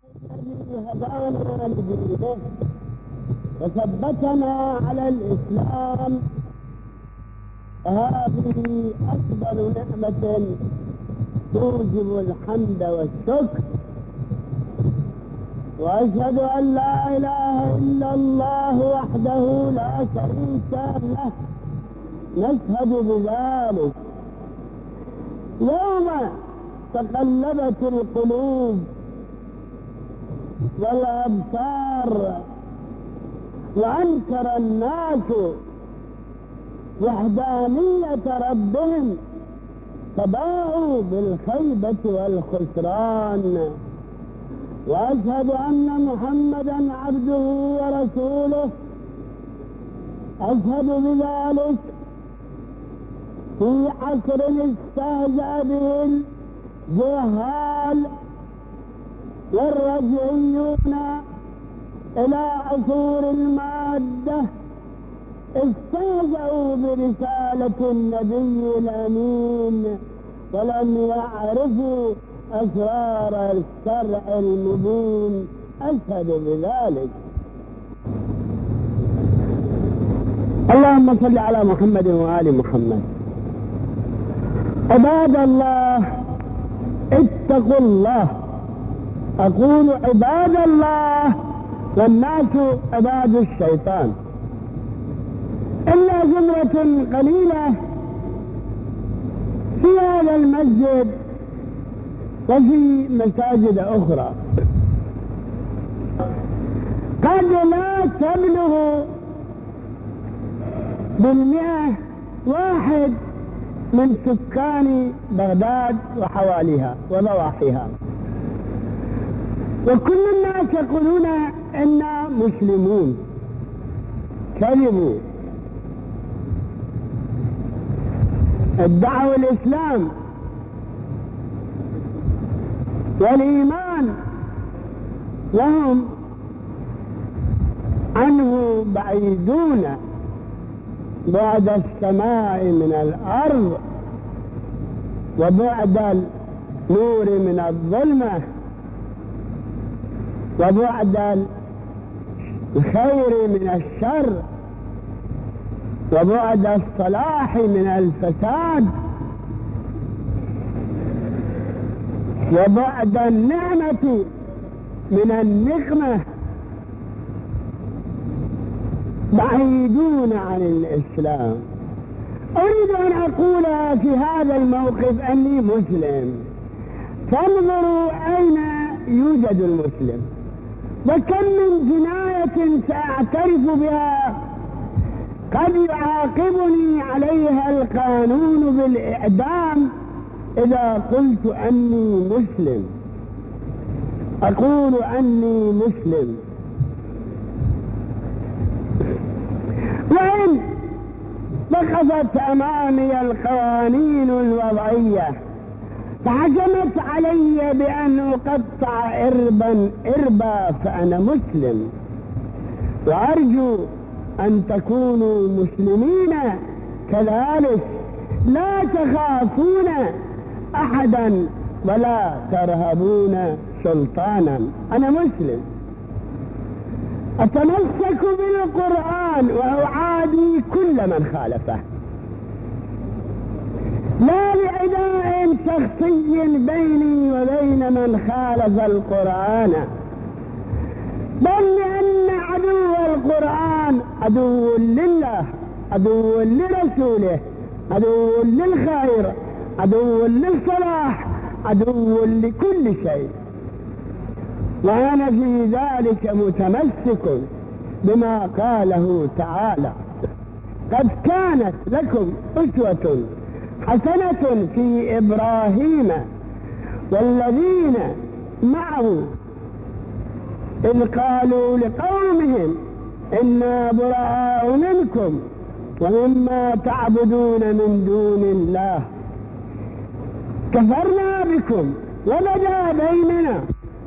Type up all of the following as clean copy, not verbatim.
الذي هدانا لدينه وثبتنا على الإسلام، هذه أكبر نعمة توجب الحمد والشكر. وأشهد أن لا إله إلا الله وحده لا شريك له، نشهد بذلك. يوم تقلبت القلوب والأبصار وأنكر الناس وحدانية ربهم، فباءوا بالخيبة والخسران. وأشهد أن محمدا عبده ورسوله، أشهد بذلك في عصر استهزأ به الجهال والرجعيون إلى عصور المادة، استهزأوا برسالة النبي الأمين ولم يعرفوا أسرار الشرع المبين. أشهد بذلك. اللهم صل على محمد وآل محمد. عباد الله اتقوا الله. أقول عباد الله والناس عباد الشيطان، إلا زمرة قليلة في هذا المسجد وفي مساجد أخرى قد لا تبلغ بالمئة واحد من سكان بغداد وحواليها وضواحيها، وكل الناس يقولون إنا مسلمون. كذبوا، ادعوا الإسلام والإيمان وهم عنه بعيدون بعد السماء من الأرض وبعد النور من الظلمة وبعد الخير من الشر وبعد الصلاح من الفساد وبعد النعمة من النقمة، بعيدون عن الإسلام. أريد أن أقول في هذا الموقف أني مسلم، فانظروا أين يوجد المسلم، وكم من جناية سأعترف بها قد يعاقبني عليها القانون بالإعدام إذا قلت أني مسلم. أقول أني مسلم. وإن وقفت أمامي القوانين الوضعية فحكمت علي بأن أقطع إربا فأنا مسلم، وأرجو أن تكونوا مسلمين كذلك، لا تخافون أحدا ولا ترهبون سلطانا. أنا مسلم، أتمسك بالقرآن وأعادي كل من خالفه، لا لعداء شخصي بيني وبين من خالف القرآن، بل لأن عدو القرآن عدو لله، عدو لرسوله، عدو للخير، عدو للصلاح، عدو لكل شيء. وأنا في ذلك متمسك بما قاله تعالى: قد كانت لكم أسوة حسنة في إبراهيم والذين معه إذ قالوا لقومهم إنا براء منكم ومما تعبدون من دون الله كفرنا بكم وبدا بيننا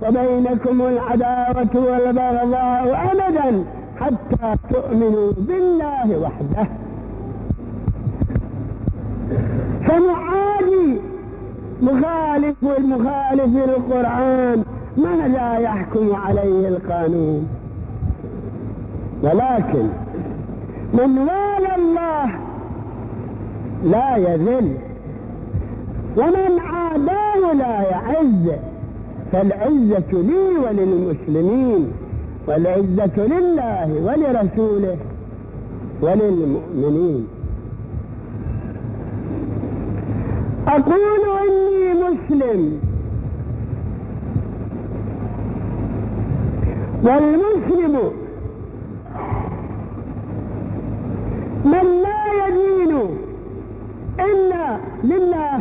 وبينكم العداوة والبغضاء أبدا حتى تؤمنوا بالله وحده. فمعادي مخالف للقرآن ماذا يحكم عليه القانون؟ ولكن من والى الله لا يذل، ومن عاداه لا يعز، فالعزة لي وللمسلمين، والعزة لله ولرسوله وللمؤمنين. أقول إني مسلم، والمسلم من لا يدين إلا لله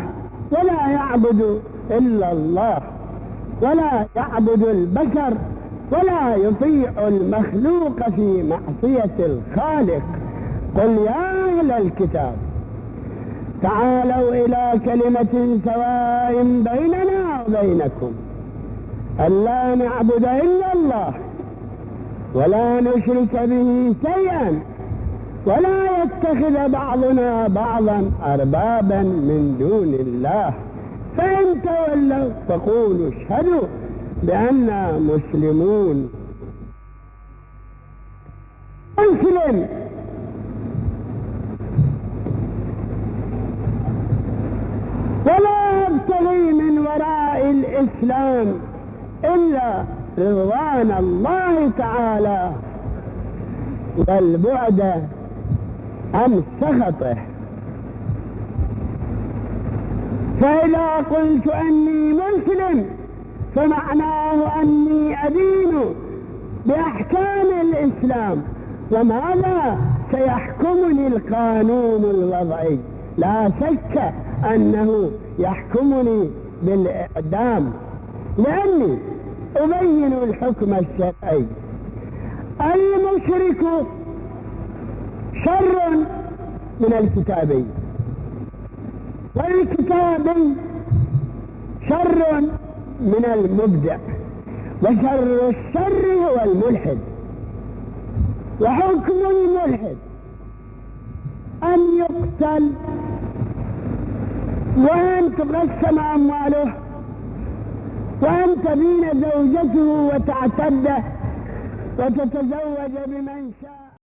ولا يعبد إلا الله، ولا يعبد البشر، ولا يطيع المخلوق في معصية الخالق. قل يا أهل الكتاب تعالوا إلى كلمة سواء بيننا وبينكم ألا نعبد إلا الله ولا نشرك به شيئا ولا يتخذ بعضنا بعضا أربابا من دون الله، فإن تولوا فقولوا اشهدوا بأننا مسلمون. مسلم ولا يبتغي من وراء الإسلام إلا رضوان الله تعالى والبعد عن سخطه. فإذا قلت أني مسلم فمعناه أني أدين بأحكام الإسلام، وماذا سيحكمني القانون الوضعي؟ لا شك أنه يحكمني بالإعدام، لأني أبين الحكم الشرعي. المشرك شر من الكتابي، والكتابي شر من المبدع، وشر الشر هو الملحد. وحكم الملحد أن يقتل وأن تقسم أمواله وأن تبين زوجته وتعتده وتتزوج بمن شاء.